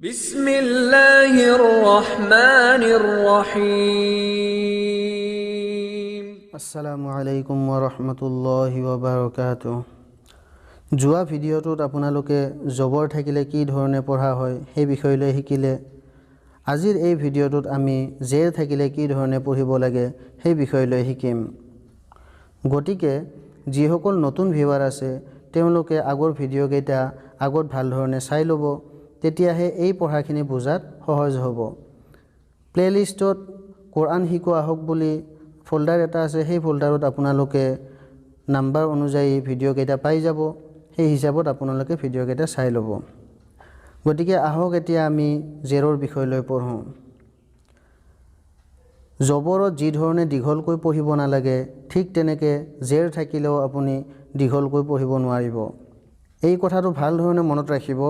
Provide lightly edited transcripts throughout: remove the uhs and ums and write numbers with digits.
বিসমিল্লাহিৰ ৰহমানিৰ ৰহিম। আসসালামু আলাইকুম ওয়া ৰাহমাতুল্লাহি ওয়া বাৰাকাতুহ। যোৱা ভিডিঅ'টোত আপোনালোকে জবৰ থাকিলে কি ধৰণে পঢ়া হয় সেই বিষয়লৈ শিকিলে। আজিৰ এই ভিডিঅ'টোত আমি জেৰ থাকিলে কি ধৰণে পঢ়িব লাগে সেই বিষয়লৈ শিকিম। গতিকে যিসকল নতুন ভিউৱাৰ আছে তেওঁলোকে আগৰ ভিডিঅ'কেইটা আগত ভাল ধৰণে চাই ল'ব, তেতিয়াহে এই পঢ়াখিনি বুজাত সহজ হ'ব। প্লেলিষ্টত কোৰআন শিকোৱা আহক বুলি ফোল্ডাৰ এটা আছে, সেই ফোল্ডাৰত আপোনালোকে নাম্বাৰ অনুযায়ী ভিডিঅ'কেইটা পাই যাব। সেই হিচাপত আপোনালোকে ভিডিঅ'কেইটা চাই ল'ব। গতিকে আহক এতিয়া আমি জেৰৰ বিষয়লৈ পঢ়োঁ। জবৰত যি ধৰণে দীঘলকৈ পঢ়িব নালাগে ঠিক তেনেকৈ জেৰ থাকিলেও আপুনি দীঘলকৈ পঢ়িব নোৱাৰিব। এই কথাটো ভাল ধৰণে মনত ৰাখিব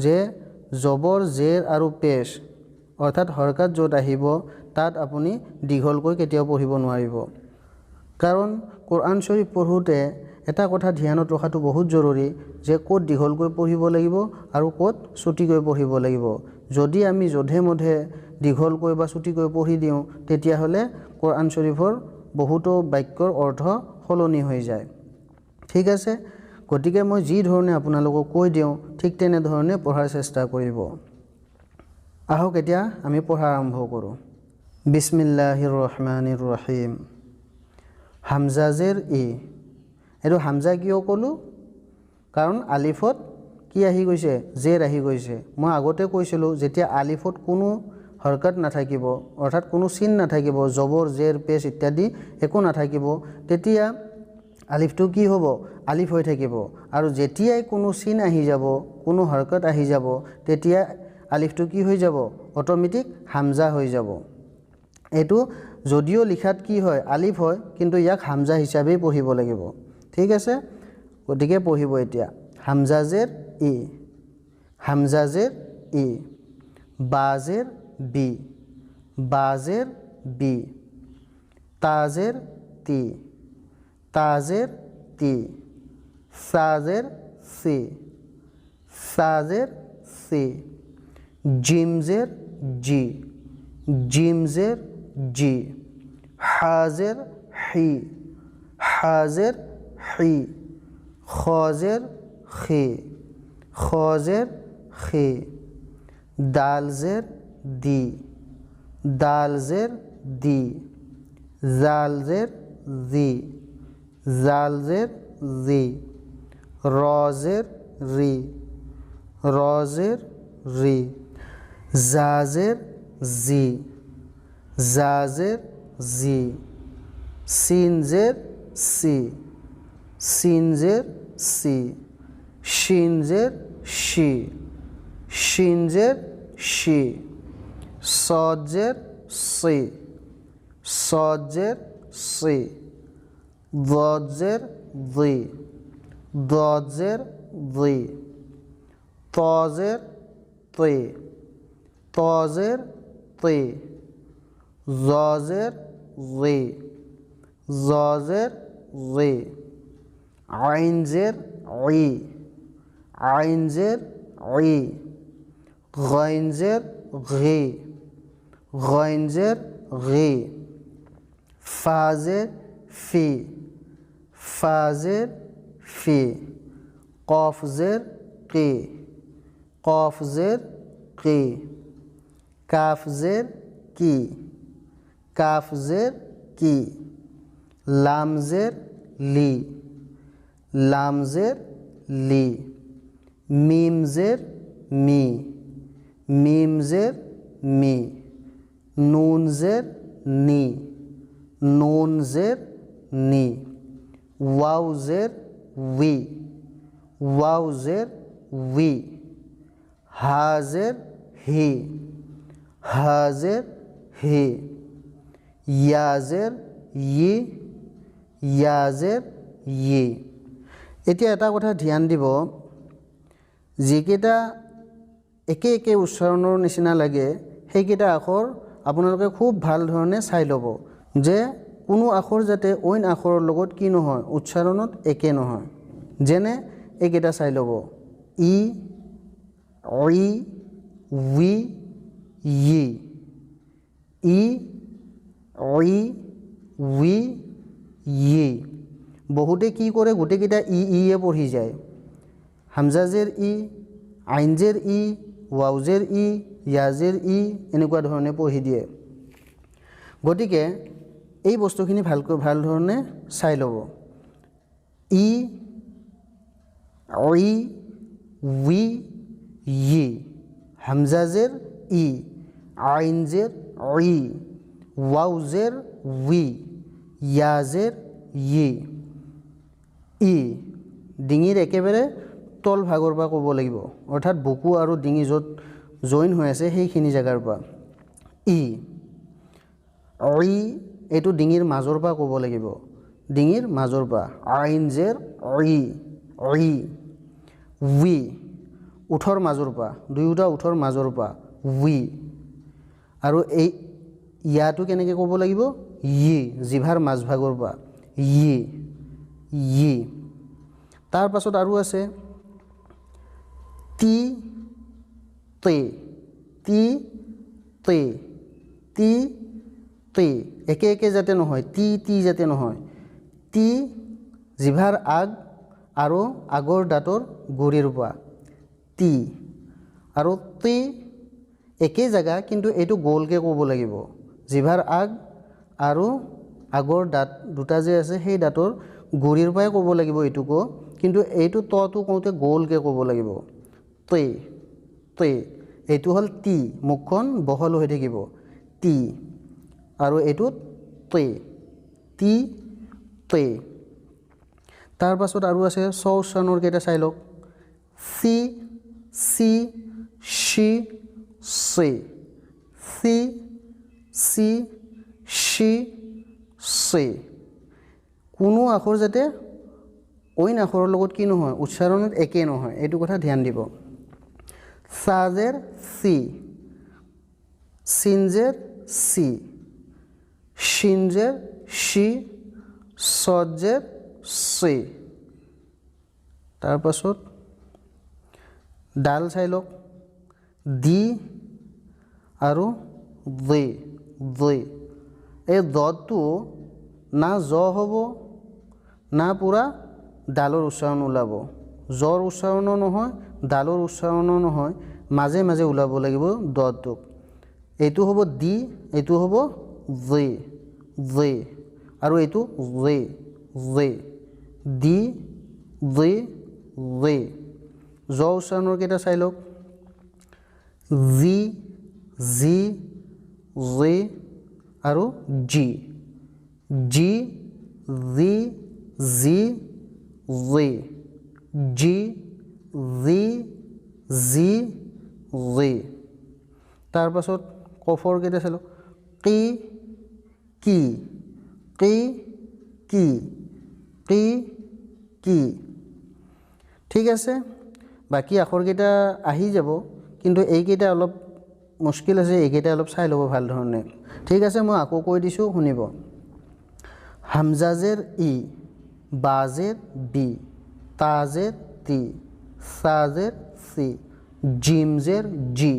যে জবৰ, জেৰ আৰু পেশ অৰ্থাৎ হৰকাত য'ত আহিব তাত আপুনি দীঘলকৈ কেতিয়াও পঢ়িব নোৱাৰিব। কাৰণ কোৰআন শ্বৰীফ পঢ়োঁতে এটা কথা ধ্যানত ৰখাটো বহুত জৰুৰী যে ক'ত দীঘলকৈ পঢ়িব লাগিব আৰু ক'ত চুটিকৈ পঢ়িব লাগিব। যদি আমি যধে মধে দীঘলকৈ বা চুটিকৈ পঢ়ি দিওঁ তেতিয়াহ'লে কোৰআন শ্বৰীফৰ বহুতো বাক্যৰ অৰ্থ সলনি হৈ যায়। ঠিক আছে, গতিকে মই যি ধৰণে আপোনালোকক কৈ দিওঁ ঠিক তেনেধৰণে পঢ়াৰ চেষ্টা কৰিব। আহক এতিয়া আমি পঢ়া আৰম্ভ কৰোঁ। বিসমিল্লাহিৰ ৰহমানিৰ ৰহিম। হামজা জেৰ ই। এইটো হামজা কিয় ক'লোঁ? কাৰণ আলিফত কি আহি গৈছে? জেৰ আহি গৈছে। মই আগতে কৈছিলোঁ যেতিয়া আলিফত কোনো হৰকাত নাথাকিব অৰ্থাৎ কোনো চিন নাথাকিব, জবৰ, জেৰ, পেশ ইত্যাদি একো নাথাকিব, তেতিয়া আলিফটো কি হ'ব? আলিফ হৈ থাকিব। আৰু যেতিয়াই কোনো চিন আহি যাব, কোনো হৰকত আহি যাব, তেতিয়া আলিফটো কি হৈ যাব? অট'মেটিক হামজা হৈ যাব। এইটো যদিও লিখাত কি হয়? আলিফ হয়, কিন্তু ইয়াক হামজা হিচাপেই পঢ়িব লাগিব। ঠিক আছে, গতিকে পঢ়িব এতিয়া। হামজা জেৰ ই, হামজা জেৰ ই। বা জেৰ বি, বা জেৰ বি। তা জেৰ তি, তা জেৰ তি। সা জের সি, সা জের সি। জিম জের জি, জিম জের জি। হা জের হি, হা জের হি। খ জের খি, খ জের খি। দাল জের দি, দাল জের দি। জাল জের জি, জাল জের জি। র জের রি, র জের রি। জা জের জি, জা জের জি। সিন জের সি, সিন জের সি। শিন জের শি, শিন জের শি। সদ জের সি, সদ জের সি। ضاد জের জি, ضاد জের জি। ত জের তি, ত জের তি। জ জের জি, জ জের জি। আইন জের ই, আইন জের ই। গাইন জের ঘি, গাইন জের ঘি। ফা জের ফি, ফা জের ফি। কফ জের কি, কফ জের কি। কাফ জের কি, কাফ জের কি। লাম জের লি, লাম জের লি। মিম জের মি, মিম জের মি। নুন জের নি, নুন জের নি। ওয়াও জের উই, ওয়াও জের উই। হা জের হি, হা জের হি। ইয়া জের ই, ইয়া জের ই। এতিয়া এটা কথা ধ্যান দিব, যিকেইটা একে একে উচ্চাৰণৰ নিচিনা লাগে সেইকেইটা আখৰ আপোনালোকে খুব ভাল ধৰণে চাই ল'ব যে কোনো আখৰ যাতে অইন আখৰৰ লগত কি নহয়? উচ্চাৰণত একে নহয়। যেনে এইকেইটা চাই ল'ব। ই, ই, উই ই ই ই উই ই বহুতে কি কৰে গোটেইকেইটা ইয়ে পঢ়ি যায় হামজাজেৰ ই আইনজেৰ ই ওয়াউজেৰ ই ইয়াজেৰ ই এনেকুৱা ধৰণে পঢ়ি দিয়ে গতিকে এই বস্তুখিনি ভালকৈ ভাল ধৰণে চাই ল'ব ই ই উই ই হামজাজেৰ ই আইনজেৰ ই ওয়াউজেৰ উই ইয়াজেৰ ই ডিঙিৰ একেবাৰে তল ভাগৰ পৰা ক'ব লাগিব অৰ্থাৎ বুকু আৰু ডিঙি য'ত জইন হৈ আছে সেইখিনি জেগাৰ পৰা ই এইটো ডিঙিৰ মাজৰ পৰা ক'ব লাগিব ডিঙিৰ মাজৰ পৰা আইনজেৰ ই উই উঠৰ মাজৰ পৰা দুয়োটা উঠৰ মাজৰ পৰা উই আৰু এই ইয়াটো কেনেকৈ ক'ব লাগিব ই জিভাৰ মাজভাগৰ পৰা ই তাৰ পাছত আৰু আছে তি তে তি তে তি তে একে একে যাতে নহয় তি যাতে নহয় তি জিভাৰ আগ আৰু আগৰ দাঁতৰ গুৰিৰ পৰা তি আৰু তে একে জায়গা কিন্তু এইটো গোলকৈ ক'ব লাগিব জিভাৰ আগ আৰু আগৰ দাঁত দুটা যে আছে সেই দাঁতৰ গুৰিৰ পৰাই ক'ব লাগিব এইটোকো কিন্তু এইটো তটো কওঁতে গোলকৈ ক'ব লাগিব তে তে এইটো হ'ল তি মুখখন বহল হৈ থাকিব তি আৰু এইটোত তে তি তে তাৰ পাছত আৰু আছে চ উচ্চাৰণৰ কেইটা চাই লওক চি চি শি সে চি চি শি সে কোনো আখৰ যাতে অইন আখৰৰ লগত কি নহয় উচ্চাৰণত একে নহয় এইটো কথা ধ্যান দিব সাজেৰ সি সিনজেৰ সি শিনজেৰ শি সজেৰ সে তাৰ পাছত ডাল চাই লওক দি আৰু দে এই দটো না জ হ'ব না পূৰা ডালৰ উচ্চাৰণ ওলাব জ্বৰ উচ্চাৰণো নহয় ডালৰ উচ্চাৰণো নহয় মাজে মাজে ওলাব লাগিব দটোক এইটো হ'ব দি এইটো হ'ব দে আৰু এইটো দে দি দে জ উচ্চাৰণৰ কেইটা চাই লওক জি জি জে আৰু G G G G J G G G J তাৰ পাছত কফৰ কেইটা চাই লওক কি কি কি কি কি কি ঠিক আছে বাকী আখৰকেইটা আহি যাব কিন্তু এইকেইটা অলপ মুস্কিল আছে এইকেইটা অলপ চাই ল'ব ভাল ধৰণে ঠিক আছে মই আকৌ কৈ দিছোঁ শুনিব হামজাজেৰ ই বাজেৰ বি তাজেৰ তি সাজেৰ সি জিমজেৰ জি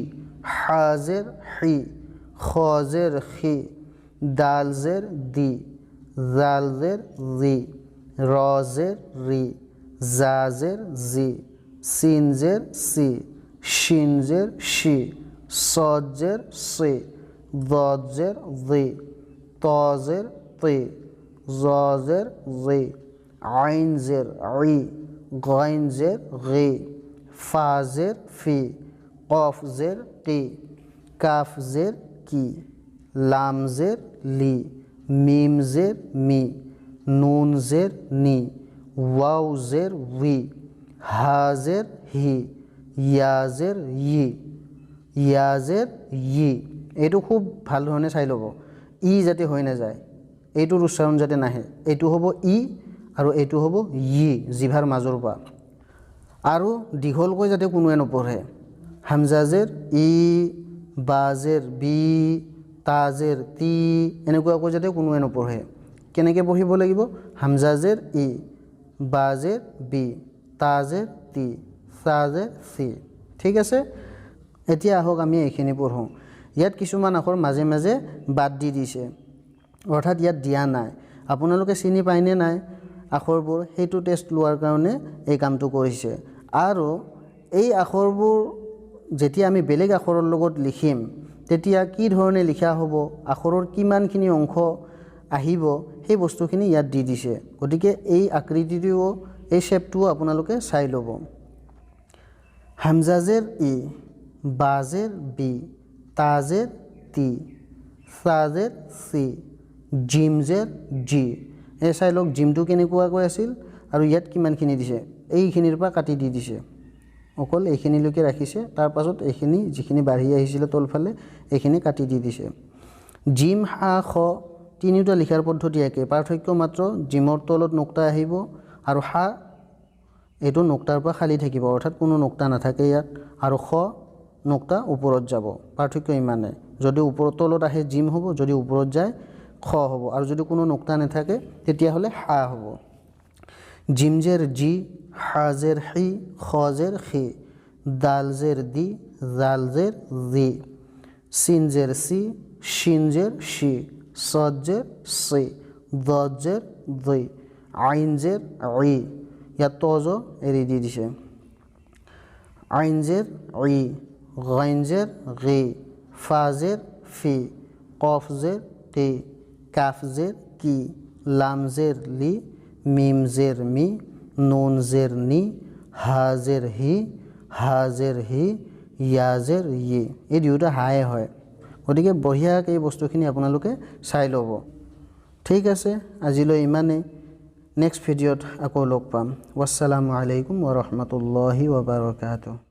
হাজেৰ হি খজেৰ খি দালজেৰ দি জালজেৰ জি রজের রি জাজের জি সিনজের সি শিনজের শি সজের সে দজের জি তজের তে জজের জি আইনজের ই গাইনজের গে ফাজের ফি কফজের কি কাফজের কি লামজের লি মিমজের মি নুনজের নি ওয়াউজের উই হাজের হি ইয়াজের ইয়াজের এইটো খুব ভাল ধৰণে চাই ল'ব ই যাতে হৈ নাযায় এইটোৰ উচ্চাৰণ যাতে নাহে এইটো হ'ব ই আৰু এইটো হ'ব জিভাৰ মাজৰ পৰা আৰু দীঘলকৈ যাতে কোনোৱে নপঢ়ে হামজাজেৰ ই বাজেৰ বি তাজেৰ তি এনেকুৱাকৈ যাতে কোনোৱে নপঢ়ে কেনেকৈ পঢ়িব লাগিব হামজাজেৰ ই বাজেৰ বি তাজেৰ তি সাজেৰ সি ঠিক আছে এতিয়া আহক আমি এইখিনি পঢ়োঁ। ইয়াত কিছুমান আখৰ মাজে মাজে বাদ দি দিছে, অৰ্থাৎ ইয়াত দিয়া নাই। আপোনালোকে চিনি পায়নে নাই আখৰবোৰ, সেইটো টেষ্ট লোৱাৰ কাৰণে এই কামটো কৰিছে। আৰু এই আখৰবোৰ যেতিয়া আমি বেলেগ আখৰৰ লগত লিখিম তেতিয়া কি ধৰণে লিখা হ'ব, আখৰৰ কিমানখিনি অংশ আহিব, সেই বস্তুখিনি ইয়াত দি দিছে। গতিকে এই আকৃতিটোও, এই শ্বেপটোও আপোনালোকে চাই ল'ব। হামজাজেৰ ই, বাজেৰ বি, তাজেৰ তি, সাজেৰ চি, জিমজেৰ জি। এই চাই লওক জিমটো কেনেকুৱাকৈ আছিল আৰু ইয়াত কিমানখিনি দিছে, এইখিনিৰ পৰা কাটি দি দিছে, অকল এইখিনিলৈকে ৰাখিছে, তাৰ পাছত এইখিনি যিখিনি বাঢ়ি আহিছিলে তলফালে এইখিনি কাটি দি দিছে। জিম হা খ তিনিওটা লিখাৰ পদ্ধতি একে, পাৰ্থক্য মাত্ৰ জিমৰ তলত নোক্তা আহিব আৰু হা এইটো নোক্তাৰ পৰা খালী থাকিব, অৰ্থাৎ কোনো নোক্তা নাথাকে ইয়াত, আৰু খ নোক্তা ওপৰত যাব, পাৰ্থক্য ইমানে। যদি ওপৰত তলত আহে জিম হ'ব, যদি ওপৰত যায় খ হ'ব, আৰু যদি কোনো নোক্তা নাথাকে তেতিয়াহ'লে হা হ'ব। জিমজেৰ জি, হাজেৰ হি, খজেৰ খি, দালজেৰ দি, জালজেৰ জি, সিনজেৰ সি, শিনজেৰ শি, সজ্জেৰ সি, দজ্জেৰ দই, আইনজেৰ ই। ইয়াত তজ এৰি দি দিছে। আইনজের ই, গাইনজের গি, ফাজের ফি, কফজের কি, কাফজের কি, লামজের লি, মিমজের মি, নুনজের নি, হাজের হি, হাজের হি, ইয়াজের ই। এই দুয়োটা হায়ে হয়। গতিকে বঢ়িয়াকৈ এই বস্তুখিনি আপোনালোকে চাই ল'ব। ঠিক আছে, আজিলৈ ইমানেই। নেক্সট ভিডিঅ'ত আকৌ লগ পাম। ৱাssalamu alaikum wa rahmatullahi wa barakatuh।